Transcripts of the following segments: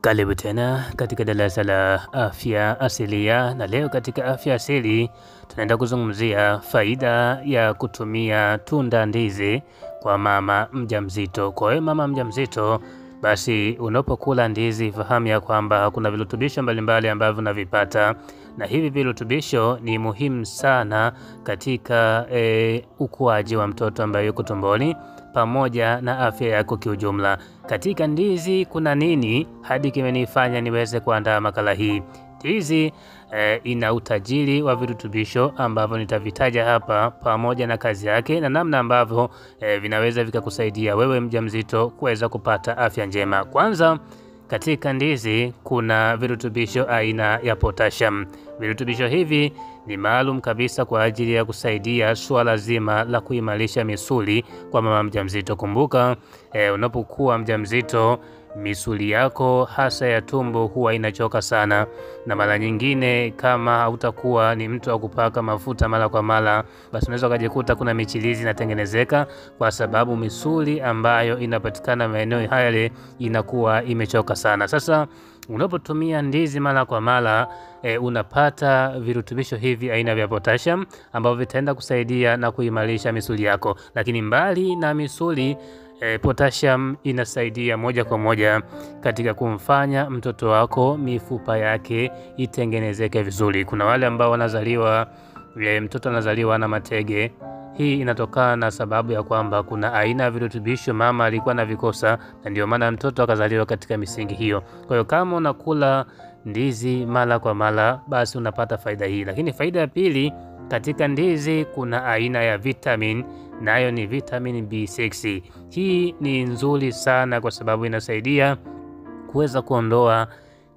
Karibu tena katika darasa la afya asilia, na leo katika afya asili tunaenda kuzungumzia faida ya kutumia tunda ndizi kwa mama mjamzito. Kwa hiyo mama mjamzito, basi unapokula ndizi fahamu ya kwamba kuna virutubisho mbalimbali ambavyo unavipata, na hivi virutubisho ni muhimu sana katika ukuaji wa mtoto ambaye yuko tumboni pamoja na afya yako kiujumla. Katika ndizi kuna nini hadi kimenifanya niweze kuandaa makala hii? Ndizi ina utajiri wa virutubisho ambavyo nitavitaja hapa pamoja na kazi yake na namna ambavyo vinaweza vikakusaidia wewe mjamzito kuweza kupata afya njema. Kwanza, katika ndizi kuna virutubisho aina ya potassium. Virutubisho hivi ni maalum kabisa kwa ajili ya kusaidia swala zima la kuimarisha misuli kwa mama mjamzito. Kumbuka, unapokuwa mjamzito misuli yako hasa ya tumbo huwa inachoka sana, na mara nyingine kama hautakuwa ni mtu wa kupaka mafuta mara kwa mara, basi unaweza kujikuta kuna michirizi inatengenezeka kwa sababu misuli ambayo inapatikana maeneo yale inakuwa imechoka sana. Sasa unapotumia ndizi mara kwa mara unapata virutubisho hivi aina vya potassium ambavyo vitaenda kusaidia na kuimarisha misuli yako. Lakini mbali na misuli, potassium inasaidia moja kwa moja katika kumfanya mtoto wako mifupa yake itengenezeke vizuri. Kuna wale ambao wanazaliwa mtoto anazaliwa na matege. Hii inatokana na sababu ya kwamba kuna aina ya virutubisho mama alikuwa na vikosa, na ndio maana mtoto akazaliwa katika misingi hiyo. Kwa hiyo kama unakula ndizi mara kwa mara, basi unapata faida hii. Lakini faida ya pili, katika ndizi kuna aina ya vitamin, nayo ni vitamin B6. Hii ni nzuri sana kwa sababu inasaidia kuweza kuondoa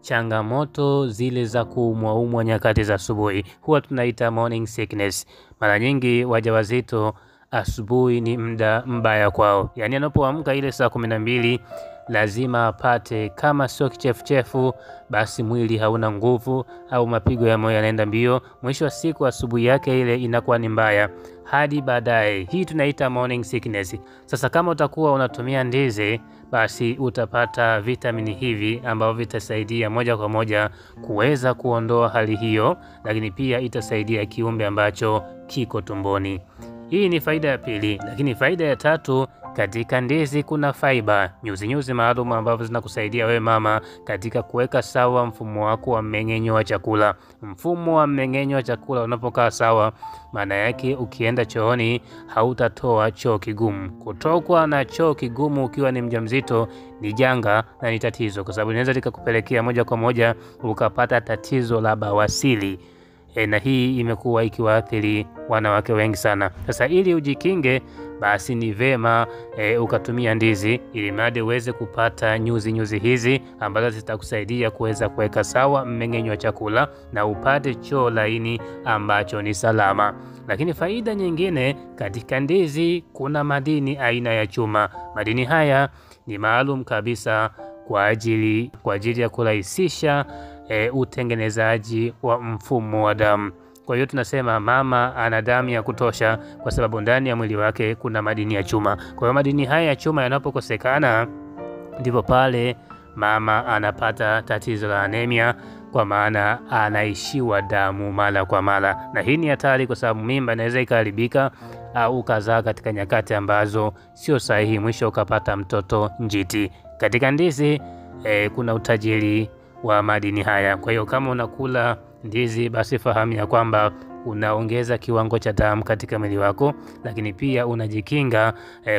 changamoto zile za kuumwa nyakati za asubuhi. Huwa tunaita morning sickness. Mara nyingi wajawazito asubuhi ni muda mbaya kwao. Yaani anapoamka ile saa 12 lazima apate, kama sio kichefuchefu basi mwili hauna nguvu au mapigo ya moyo yanaenda mbio. Mwisho wa siku asubuhi yake ile inakuwa ni mbaya hadi baadaye. Hii tunaita morning sickness. Sasa kama utakuwa unatumia ndizi, basi utapata vitamini hivi ambavyo vitasaidia moja kwa moja kuweza kuondoa hali hiyo, lakini pia itasaidia kiumbe ambacho kiko tumboni. Hii ni faida ya pili. Lakini faida ya tatu, katika ndizi kuna fiber, nyuzi maalum ambazo zinakusaidia wewe mama katika kuweka sawa mfumo wako wa mmeng'enyo wa chakula. Mfumo wa mmeng'enyo wa chakula unapokaa sawa, maana yake ukienda chooni hautatoa choo kigumu. Kutokwa na choo kigumu ukiwa ni mjamzito ni janga na ni tatizo, kwa sababu inaweza likakupelekea moja kwa moja ukapata tatizo la bawasiri. Na hii imekuwa ikiwaathiri wanawake wengi sana. Sasa ili ujikinge, basi ni vema ukatumia ndizi ili mradi uweze kupata nyuzi hizi ambazo zitakusaidia kuweza kuweka sawa mmeng'enyo wa chakula na upate choo laini ambacho ni salama. Lakini faida nyingine, katika ndizi kuna madini aina ya chuma. Madini haya ni maalum kabisa kwa ajili ya kurahisisha utengenezaji wa mfumo wa damu. Kwa hiyo tunasema mama ana damu ya kutosha kwa sababu ndani ya mwili wake kuna madini ya chuma. Kwa hiyo madini haya ya chuma yanapokosekana, ndipo pale mama anapata tatizo la anemia, kwa maana anaishiwa damu mara kwa mara, na hii ni hatari kwa sababu mimba inaweza ikaharibika au ukazaa katika nyakati ambazo sio sahihi, mwisho ukapata mtoto njiti. Katika ndizi kuna utajiri wa madini haya. Kwa hiyo kama unakula ndizi, basi fahamu ya kwamba unaongeza kiwango cha damu katika mwili wako, lakini pia unajikinga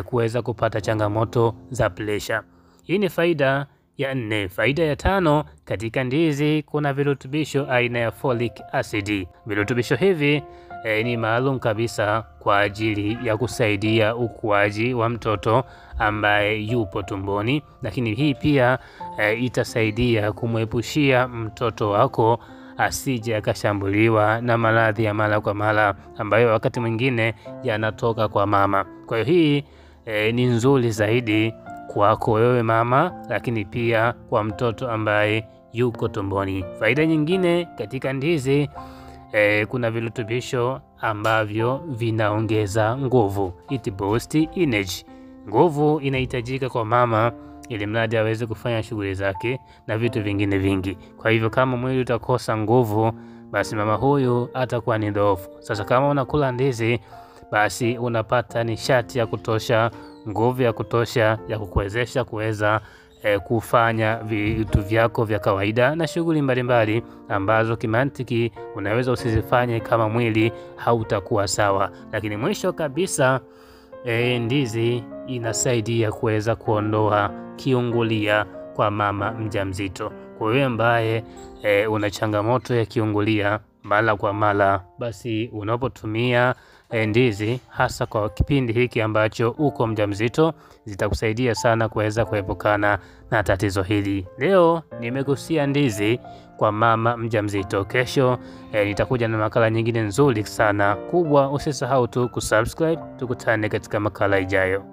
kuweza kupata changamoto za pressure. Hii ni faida ya 4. Faida ya 5, katika ndizi kuna virutubisho aina ya folic acid. Virutubisho hivi ni maalum kabisa kwa ajili ya kusaidia ukuaji wa mtoto ambaye yupo tumboni, lakini hii pia itasaidia kumwepushia mtoto wako asije akashambuliwa na maradhi ya mara kwa mara ambayo wakati mwingine yanatoka kwa mama. Kwa hiyo hii ni nzuri zaidi kwako wewe mama, lakini pia kwa mtoto ambaye yuko tumboni. Faida nyingine, katika ndizi kuna virutubisho ambavyo vinaongeza nguvu. It boosts energy. Nguvu inahitajika kwa mama ili mradi aweze kufanya shughuli zake na vitu vingine vingi. Kwa hivyo kama mwili utakosa nguvu, basi mama huyu atakuwa ni dhaifu. Sasa kama unakula ndizi, basi unapata nishati ya kutosha, nguvu ya kutosha ya kukuwezesha kuweza kufanya vitu vyako vya kawaida na shughuli mbalimbali ambazo kimantiki unaweza usizifanye kama mwili hautakuwa sawa. Lakini mwisho kabisa, ndizi inasaidia kuweza kuondoa kiungulia kwa mama mjamzito. Kwa hiyo ambaye una changamoto ya kiungulia mara kwa mara, basi unapotumia ndizi hasa kwa kipindi hiki ambacho uko mjamzito, zitakusaidia sana kuweza kuepukana na tatizo hili. Leo nimegusia ndizi kwa mama mjamzito. Kesho nitakuja na makala nyingine nzuri sana kubwa. Usisahau tu kusubscribe. Tukutane katika makala ijayo.